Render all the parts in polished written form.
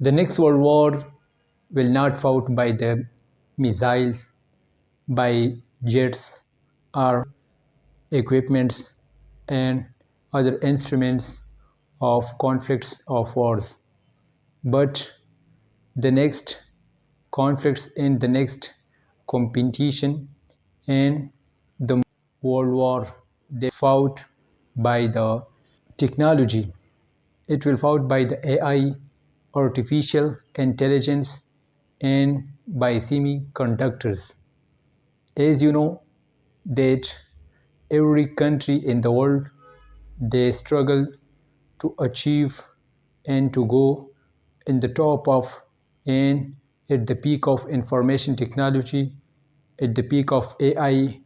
The next world war will not fought by the missiles, by jets or equipments and other instruments of conflicts of wars, but the next conflicts in the next competition and the world war they fought by the technology. It will fought by the AI, artificial intelligence, and by semiconductors. As you know that every country in the world they struggle to achieve and to go in the top of and at the peak of information technology, at the peak of AI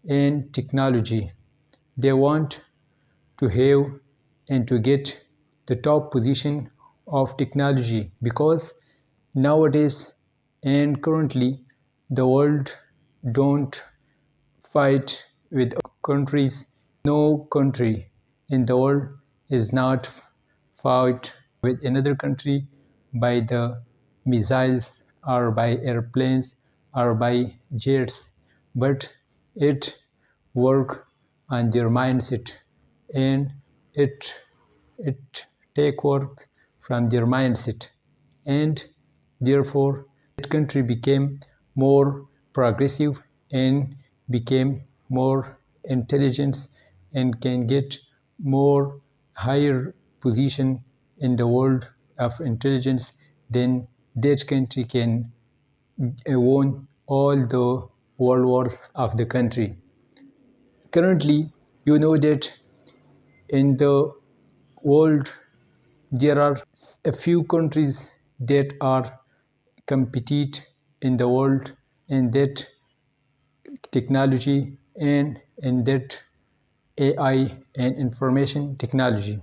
and technology. They want to have and to get the top position of technology because nowadays and currently the world don't fight with countries. No country in the world is not fought with another country by the missiles or by airplanes or by jets, but it work on their mindset and it it take work from their mindset, and therefore that country became more progressive and became more intelligent and can get more higher position in the world of intelligence, then that country can won all the world wars of the country. Currently, you know that in the world there are a few countries that are compete in the world in that technology and in that AI and information technology.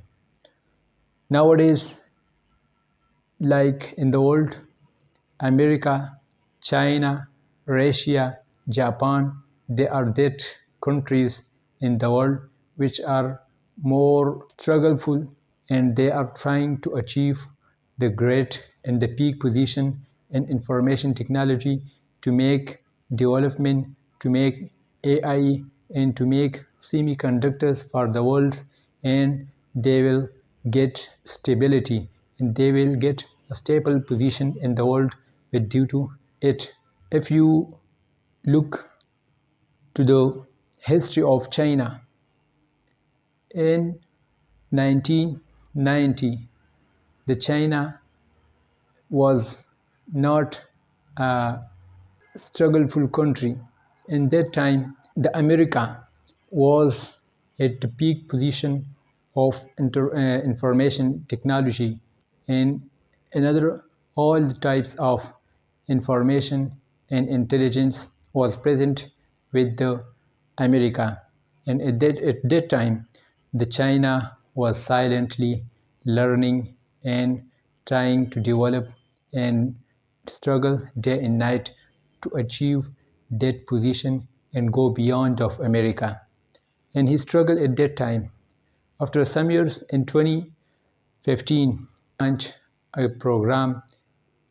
Nowadays, like in the world, America, China, Russia, Japan, they are that countries in the world which are more struggleful and they are trying to achieve the great and the peak position in information technology to make development, to make AI and to make semiconductors for the world, and they will get stability and they will get a stable position in the world with due to it. If you look to the history of China in 1990, the China was not a struggleful country. In that time, the America was at the peak position of information technology and another all the types of information and intelligence was present with the America, and at that time the China was silently learning and trying to develop and struggle day and night to achieve that position and go beyond of America. And he struggled at that time. After some years in 2015, launched a program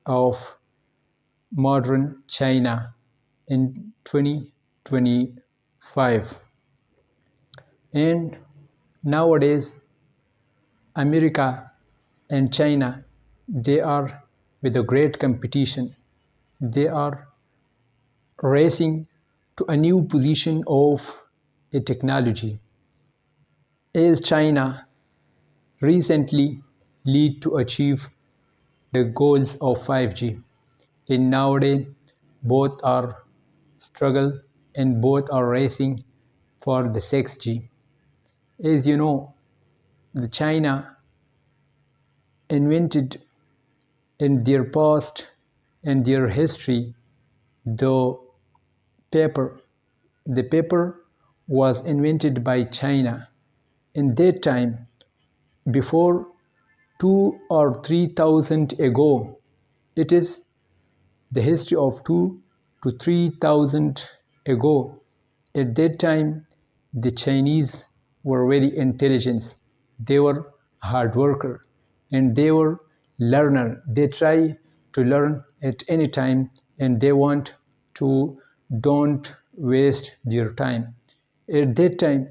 of modern China in 2025. And nowadays, America and China, they are with a great competition. They are racing to a new position of a technology. As China recently lead to achieve the goals of 5G, in nowadays both are struggle and both are racing for the 6G. As you know, the China invented in their past and their history the paper. The paper was invented by China. In that time, before 2 or 3 thousand ago, it is the history of 2 to 3 thousand ago. At that time, the Chinese were very intelligent. They were hard worker and they were learner. They try to learn at any time, and they want to don't waste their time. At that time,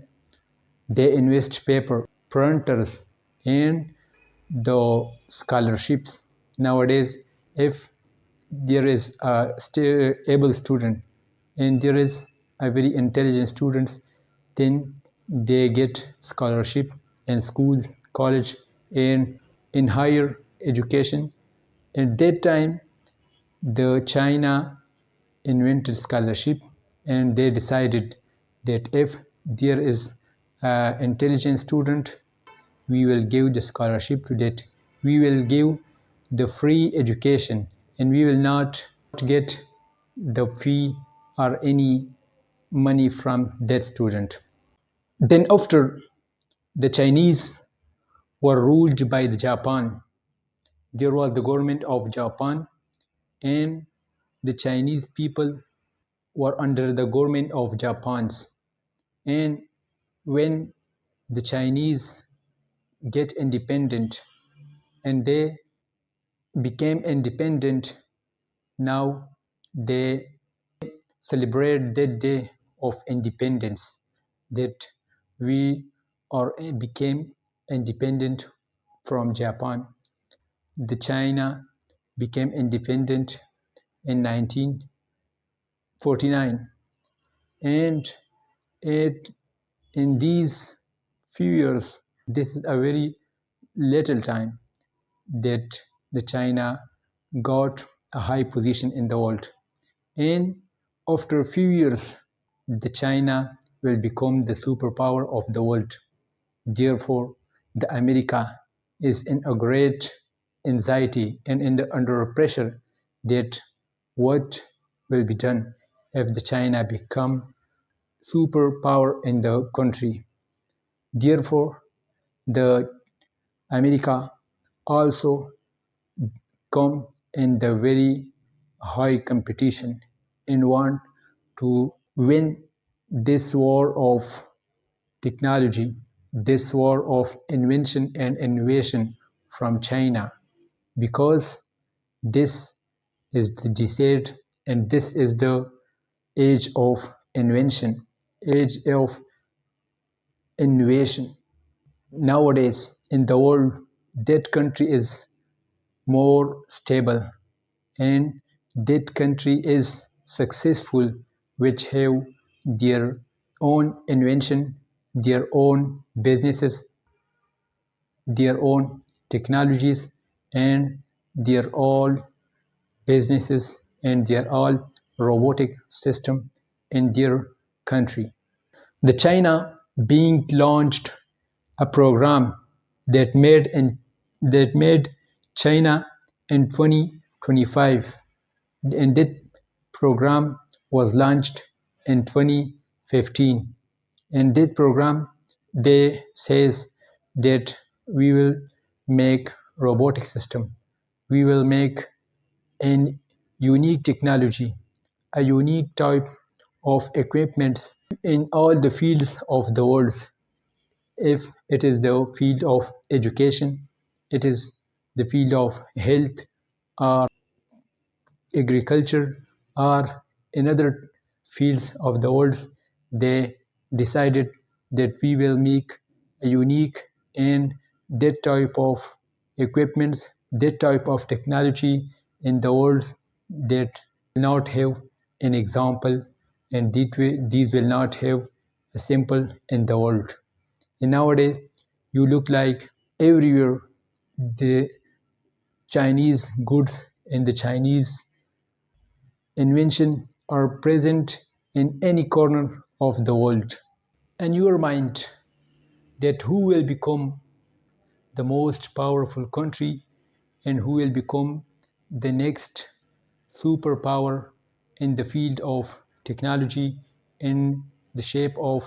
they invest paper, printers, and the scholarships. Nowadays, if there is a able student and there is a very intelligent student, then they get scholarship in schools, college, and in higher education. At that time, the China invented scholarship, and they decided that if there is an intelligent student, we will give the scholarship to that. We will give the free education, and we will not get the fee or any money from that student. Then after the Chinese were ruled by the Japan, there was the government of Japan, and the Chinese people were under the government of Japan's. And when the Chinese get independent and they became independent, now they celebrate that day of independence, that we are became independent from Japan. The China became independent in 1949, and it in these few years, this is a very little time that the China got a high position in the world. And after a few years, the China will become the superpower of the world. Therefore, the America is in a great anxiety and under pressure that what will be done if the China become superpower in the country. Therefore, the America also come in the very high competition and want to win this war of technology, this war of invention and innovation from China, because this is the decade and this is the age of invention, age of innovation. Nowadays in the world, that country is more stable, and that country is successful, which have their own invention, their own businesses, their own technologies, and their all businesses and their all robotic system in their country. The China being launched a program that made China in 2025, and that program was launched in 2015. In this program, they says that we will make robotic system, we will make an unique technology, a unique type of equipment in all the fields of the world. If it is the field of education, it is the field of health or agriculture or in other fields of the world, they decided that we will make a unique and that type of equipment, that type of technology in the world that will not have an example, and these will not have a sample in the world. And nowadays, you look like everywhere the Chinese goods and the Chinese invention are present in any corner of the world. And your mind that who will become the most powerful country and who will become the next superpower in the field of technology, in the shape of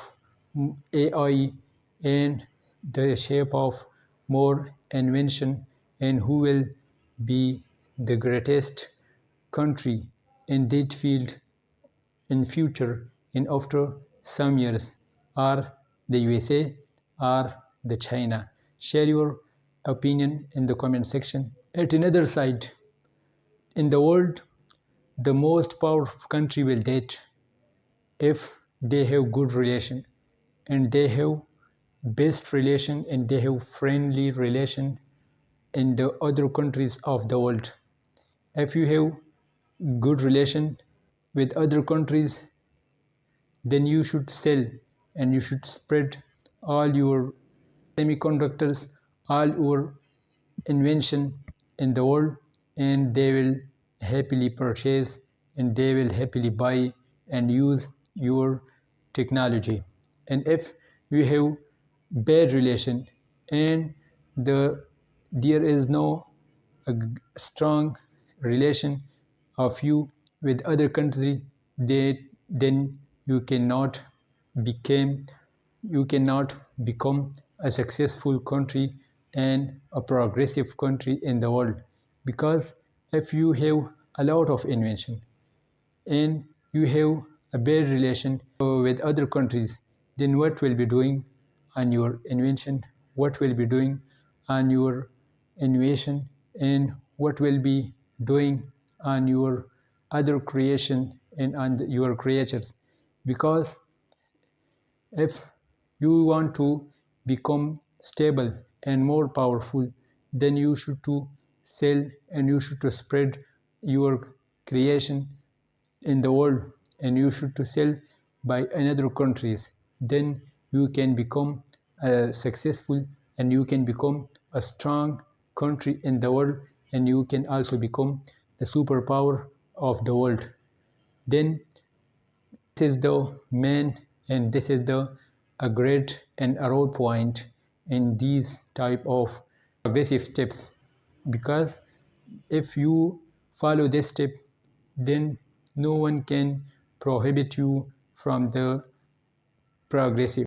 AI, and the shape of more invention, and who will be the greatest country in that field in future, in after some years, are the USA or the China. Share your opinion in the comment section. At another side, in the world, the most powerful country will that if they have good relation and they have best relation and they have friendly relation in the other countries of the world. If you have good relation with other countries, then you should sell and you should spread all your semiconductors, all your invention in the world, and they will happily purchase and they will happily buy and use your technology. And if you have bad relation and there is no a strong relation of you with other country, then you cannot become you cannot become a successful country and a progressive country in the world. Because if you have a lot of invention and you have a bad relation with other countries, then what will be doing on your invention, what will be doing on your innovation, and what will be doing on your other creation and on your creatures. Because if you want to become stable and more powerful, then you should to sell and you should to spread your creation in the world and you should to sell by another countries. Then you can become successful and you can become a strong country in the world and you can also become the superpower of the world. Then this is the main and this is the a great and a road point in these type of progressive steps. Because if you follow this step, then no one can prohibit you from the progressive.